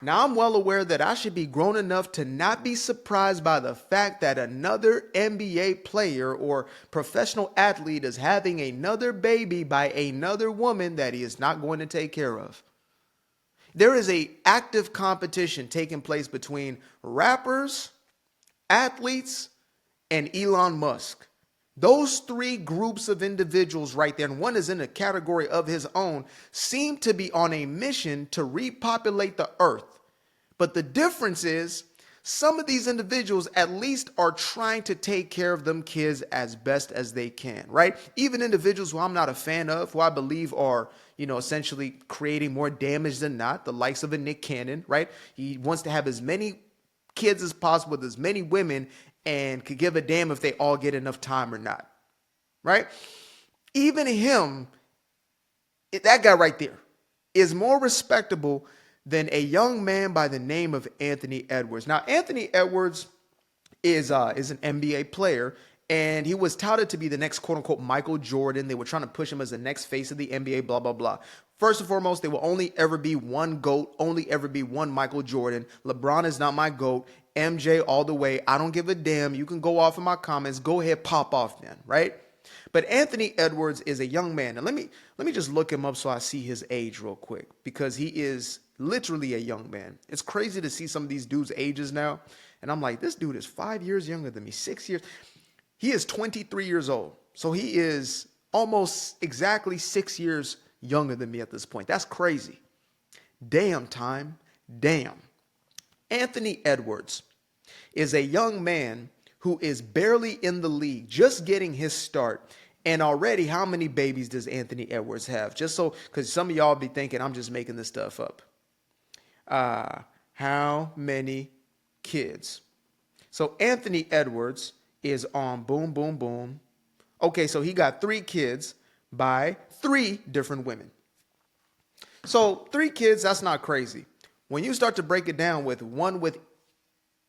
Now, I'm well aware that I should be grown enough to not be surprised by the fact that another NBA player or professional athlete is having another baby by another woman that he is not going to take care of. There is a active competition taking place between rappers, athletes, and Elon Musk. Those three groups of individuals right there, and one is in a category of his own, seem to be on a mission to repopulate the earth. But the difference is some of these individuals at least are trying to take care of them kids as best as they can, right? Even individuals who I'm not a fan of, who I believe are, essentially creating more damage than not, the likes of a Nick Cannon, right? He wants to have as many kids as possible with as many women and could give a damn if they all get enough time or not, right? Even him, that guy right there, is more respectable than a young man by the name of Anthony Edwards. Now, Anthony Edwards is an NBA player, and he was touted to be the next quote-unquote Michael Jordan. They were trying to push him as the next face of the NBA, blah, blah, blah. First and foremost, there will only ever be one GOAT, only ever be one Michael Jordan. LeBron is not my GOAT. MJ all the way. I don't give a damn. You can go off in my comments. Go ahead, pop off then, right? But Anthony Edwards is a young man. And let me just look him up so I see his age real quick, because he is literally a young man. It's crazy to see some of these dudes' ages now. And I'm like, this dude is 5 years younger than me, 6 years. He is 23 years old. So he is almost exactly 6 years younger than me at this point. That's crazy. Damn, time. Damn. Anthony Edwards is a young man who is barely in the league, just getting his start. And already, how many babies does Anthony Edwards have? Just so, because some of y'all be thinking I'm just making this stuff up. How many kids? So Anthony Edwards is on boom, boom, boom. Okay, so he got 3 kids by 3 different women. So 3 kids, that's not crazy. When you start to break it down with one with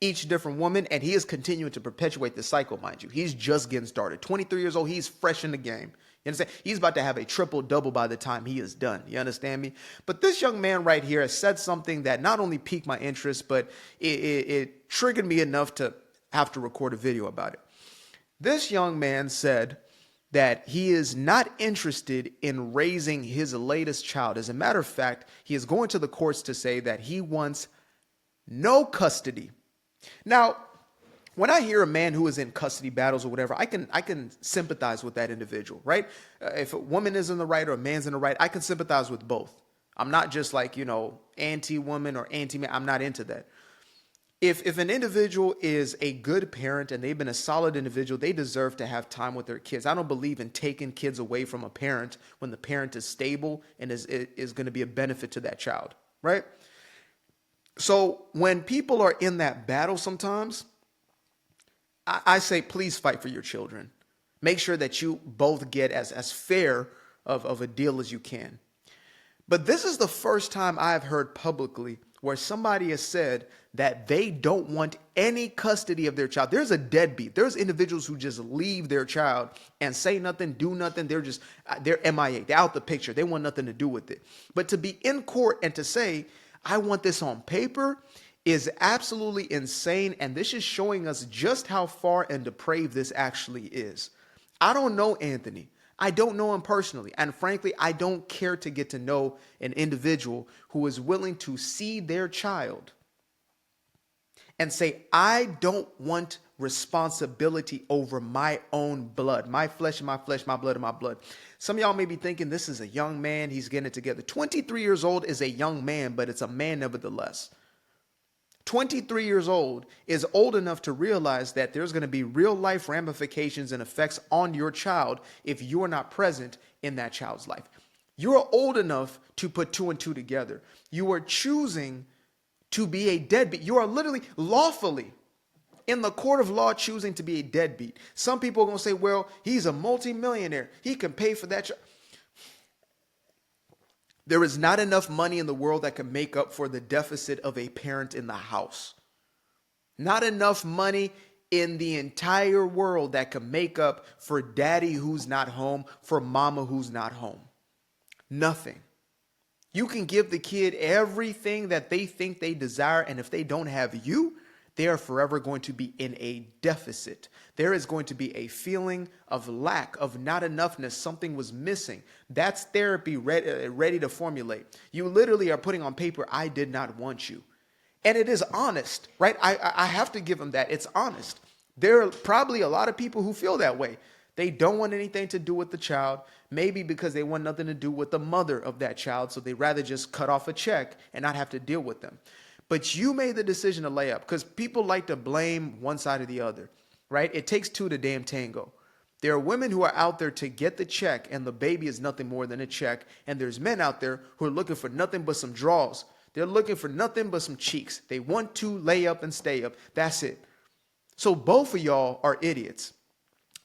each different woman, and he is continuing to perpetuate the cycle, mind you. He's just getting started. 23 years old, he's fresh in the game. You understand? He's about to have a triple-double by the time he is done. You understand me? But this young man right here has said something that not only piqued my interest, but it triggered me enough to have to record a video about it. This young man said that he is not interested in raising his latest child. As a matter of fact, he is going to the courts to say that he wants no custody. Now, when I hear a man who is in custody battles or whatever, I can sympathize with that individual, right? If a woman is in the right or a man's in the right, I can sympathize with both. I'm not just like, anti-woman or anti-man. I'm not into that. If an individual is a good parent and they've been a solid individual, they deserve to have time with their kids. I don't believe in taking kids away from a parent when the parent is stable and is going to be a benefit to that child, right? So when people are in that battle sometimes, I say, please fight for your children. Make sure that you both get as fair of a deal as you can. But this is the first time I've heard publicly where somebody has said that they don't want any custody of their child. There's a deadbeat. There's individuals who just leave their child and say nothing, do nothing. They're MIA. They're out the picture. They want nothing to do with it. But to be in court and to say, I want this on paper, is absolutely insane. And this is showing us just how far and depraved this actually is. I don't know Anthony. I don't know him personally. And frankly, I don't care to get to know an individual who is willing to see their child and say, I don't want responsibility over my own blood, my flesh and my flesh, my blood and my blood. Some of y'all may be thinking this is a young man. He's getting it together. 23 years old is a young man, but it's a man nevertheless. 23 years old is old enough to realize that there's going to be real life ramifications and effects on your child if you are not present in that child's life. You're old enough to put 2 and 2 together. You are choosing to be a deadbeat. You are literally lawfully in the court of law choosing to be a deadbeat. Some people are going to say, well, he's a multimillionaire. He can pay for that. There is not enough money in the world that can make up for the deficit of a parent in the house. Not enough money in the entire world that can make up for daddy who's not home, for mama who's not home. Nothing. You can give the kid everything that they think they desire, and if they don't have you, they are forever going to be in a deficit. There is going to be a feeling of lack, of not enoughness. Something was missing. That's therapy ready to formulate. You literally are putting on paper, I did not want you. And it is honest, right? I have to give them that. It's honest. There are probably a lot of people who feel that way. They don't want anything to do with the child, maybe because they want nothing to do with the mother of that child. So they rather just cut off a check and not have to deal with them. But you made the decision to lay up, because people like to blame one side or the other, right? It takes two to damn tango. There are women who are out there to get the check, and the baby is nothing more than a check. And there's men out there who are looking for nothing but some draws. They're looking for nothing but some cheeks. They want to lay up and stay up. That's it. So both of y'all are idiots.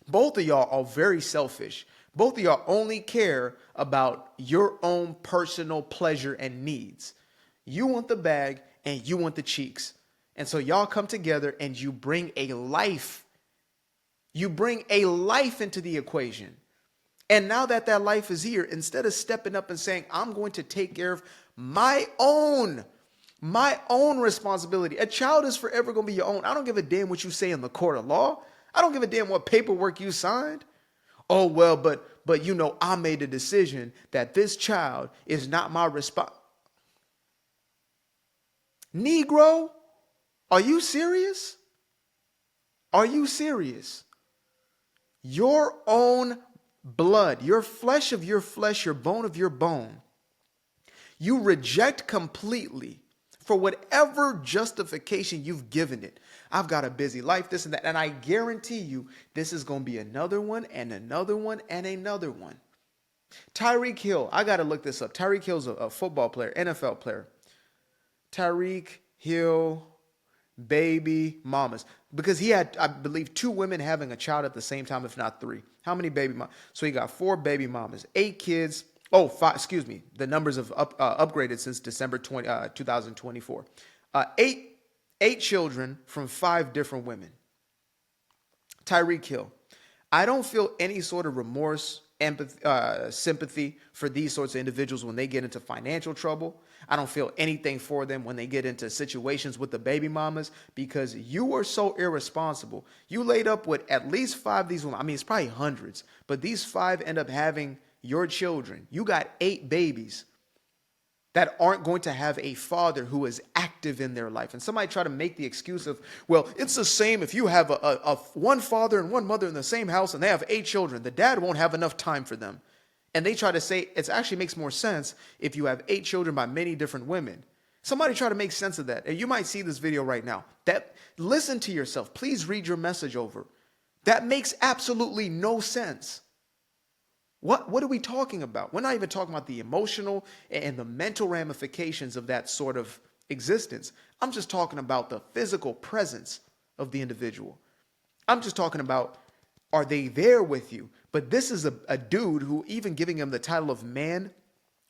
Both of y'all are very selfish. Both of y'all only care about your own personal pleasure and needs. You want the bag and you want the cheeks. And so y'all come together and you bring a life. You bring a life into the equation. And now that that life is here, instead of stepping up and saying, I'm going to take care of my own responsibility. A child is forever going to be your own. I don't give a damn what you say in the court of law. I don't give a damn what paperwork you signed. Oh, well, but you know, I made a decision that this child is not my Negro, are you serious? Are you serious? Your own blood, your flesh of your flesh, your bone of your bone, you reject completely for whatever justification you've given it. I've got a busy life, this and that. And I guarantee you, this is going to be another one and another one and another one. Tyreek Hill, I got to look this up. Tyreek Hill's a football player, NFL player. Tyreek Hill, baby mamas. Because he had, I believe, 2 women having a child at the same time, if not 3. How many baby mamas? So he got 4 baby mamas, 8 kids. Oh, 5, excuse me. The numbers have upgraded since December 2024. 8 children from 5 different women. Tyreek Hill. I don't feel any sort of remorse, empathy, sympathy for these sorts of individuals when they get into financial trouble. I don't feel anything for them when they get into situations with the baby mamas, because you were so irresponsible. You laid up with at least 5 of these women. I mean, it's probably hundreds, but these 5 end up having your children. You got 8 babies that aren't going to have a father who is active in their life. And somebody try to make the excuse of, well, it's the same if you have a one father and one mother in the same house and they have 8 children. The dad won't have enough time for them. And they try to say it actually makes more sense if you have 8 children by many different women. Somebody try to make sense of that. And you might see this video right now. Listen to yourself. Please read your message over. That makes absolutely no sense. What are we talking about? We're not even talking about the emotional and the mental ramifications of that sort of existence. I'm just talking about the physical presence of the individual. I'm just talking about, are they there with you? But this is a dude who, even giving him the title of man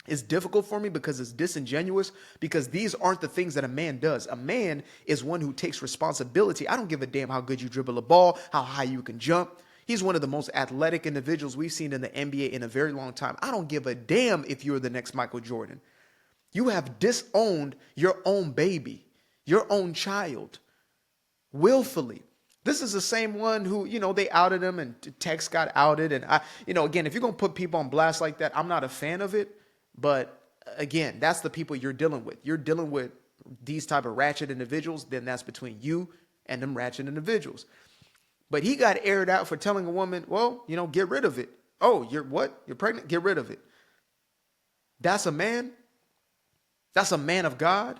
is difficult for me because it's disingenuous, because these aren't the things that a man does. A man is one who takes responsibility. I don't give a damn how good you dribble a ball, how high you can jump. He's one of the most athletic individuals we've seen in the NBA in a very long time. I don't give a damn if you're the next Michael Jordan. You have disowned your own baby, your own child, willfully. This is the same one who, they outed him and Tex got outed. And again, if you're going to put people on blast like that, I'm not a fan of it. But again, that's the people you're dealing with. You're dealing with these type of ratchet individuals. Then that's between you and them ratchet individuals. But he got aired out for telling a woman, well, get rid of it. Oh, you're what? You're pregnant? Get rid of it. That's a man. That's a man of God.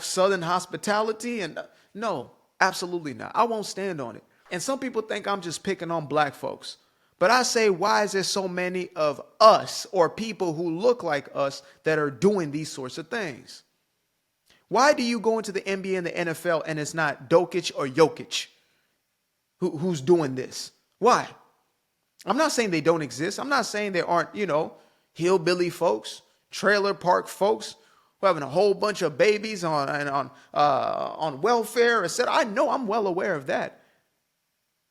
Southern hospitality. And no, absolutely not. I won't stand on it. And some people think I'm just picking on black folks. But I say, why is there so many of us or people who look like us that are doing these sorts of things? Why do you go into the NBA and the NFL and it's not Dokic or Jokic who's doing this? Why? I'm not saying they don't exist. I'm not saying there aren't, hillbilly folks, trailer park folks who are having a whole bunch of babies on welfare, etc. I know, I'm well aware of that.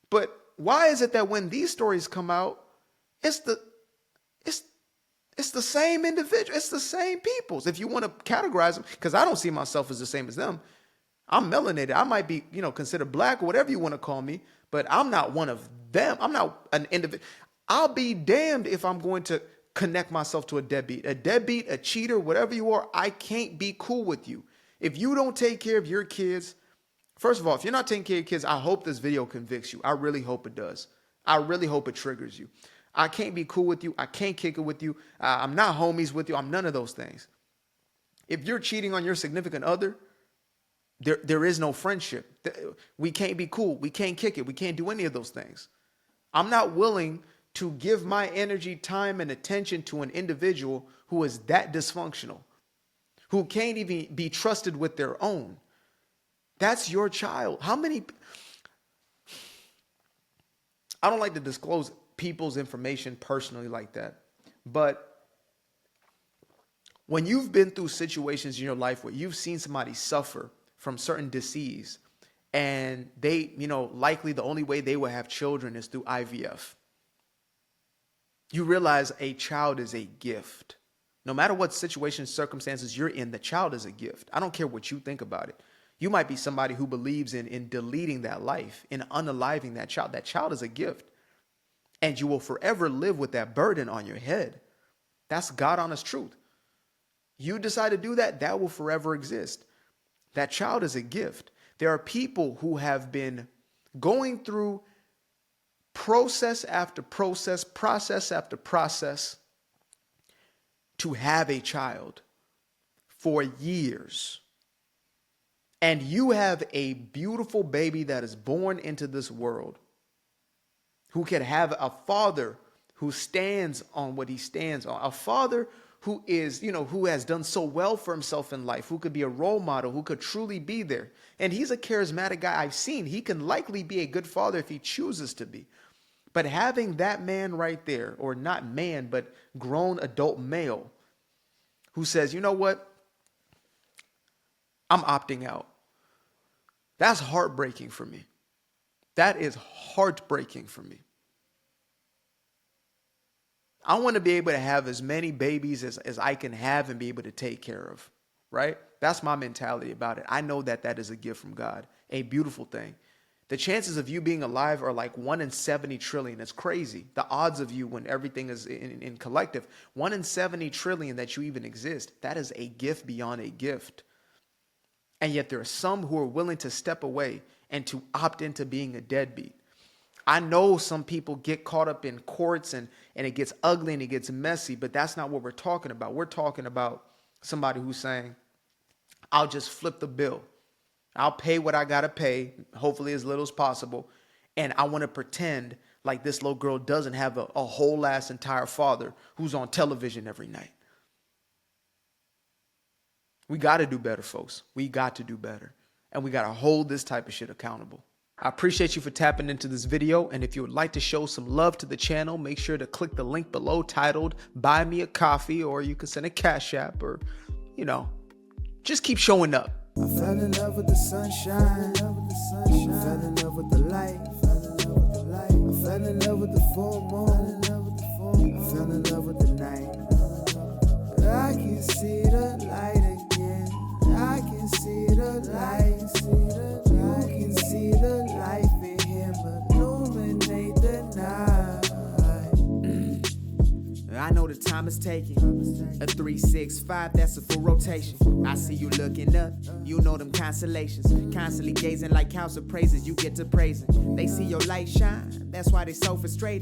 But why is it that when these stories come out, it's It's the same individual. It's the same peoples. If you want to categorize them, because I don't see myself as the same as them. I'm melanated. I might be, considered black or whatever you want to call me, but I'm not one of them. I'm not an individual. I'll be damned if I'm going to connect myself to a deadbeat, a cheater, whatever you are. I can't be cool with you. If you don't take care of your kids, first of all, if you're not taking care of your kids, I hope this video convicts you. I really hope it does. I really hope it triggers you. I can't be cool with you. I can't kick it with you. I'm not homies with you. I'm none of those things. If you're cheating on your significant other, there is no friendship. We can't be cool. We can't kick it. We can't do any of those things. I'm not willing to give my energy, time, and attention to an individual who is that dysfunctional, who can't even be trusted with their own. That's your child. How many? I don't like to disclose people's information personally like that, but when you've been through situations in your life where you've seen somebody suffer from certain disease, and they, likely the only way they will have children is through IVF, you realize a child is a gift. No matter what situation, circumstances you're in, the child is a gift. I don't care what you think about it. You might be somebody who believes in deleting that life, in unaliving that child. That child is a gift. And you will forever live with that burden on your head. That's God honest truth. You decide to do that, that will forever exist. That child is a gift. There are people who have been going through process after process, process after process to have a child for years. And you have a beautiful baby that is born into this world who can have a father who stands on what he stands on, a father who is, who has done so well for himself in life, who could be a role model, who could truly be there. And he's a charismatic guy I've seen. He can likely be a good father if he chooses to be. But having that man right there, or not man, but grown adult male, who says, you know what? I'm opting out. That's heartbreaking for me. That is heartbreaking for me. I want to be able to have as many babies as I can have and be able to take care of, right? That's my mentality about it. I know that that is a gift from God, a beautiful thing. The chances of you being alive are like 1 in 70 trillion. It's crazy. The odds of you when everything is in collective, 1 in 70 trillion that you even exist, that is a gift beyond a gift. And yet there are some who are willing to step away and to opt into being a deadbeat. I know some people get caught up in courts and it gets ugly and it gets messy, but that's not what we're talking about. We're talking about somebody who's saying, I'll just flip the bill. I'll pay what I got to pay, hopefully as little as possible. And I want to pretend like this little girl doesn't have a whole ass entire father who's on television every night. We got to do better, folks. We got to do better. And we got to hold this type of shit accountable. I appreciate you for tapping into this video. And if you would like to show some love to the channel, make sure to click the link below titled Buy Me a Coffee, or you can send a Cash App, or, just keep showing up. I fell in love with the sunshine. I fell in love with the light. I fell in love with the full moon. I fell in love with the night. I can see the light again. I can see the light. You can see the life in him illuminate the night. I know the time is taking. A 365, that's a full rotation. I see you looking up, you know them constellations. Constantly gazing like house of praises, you get to praising. They see your light shine, that's why they so frustrated.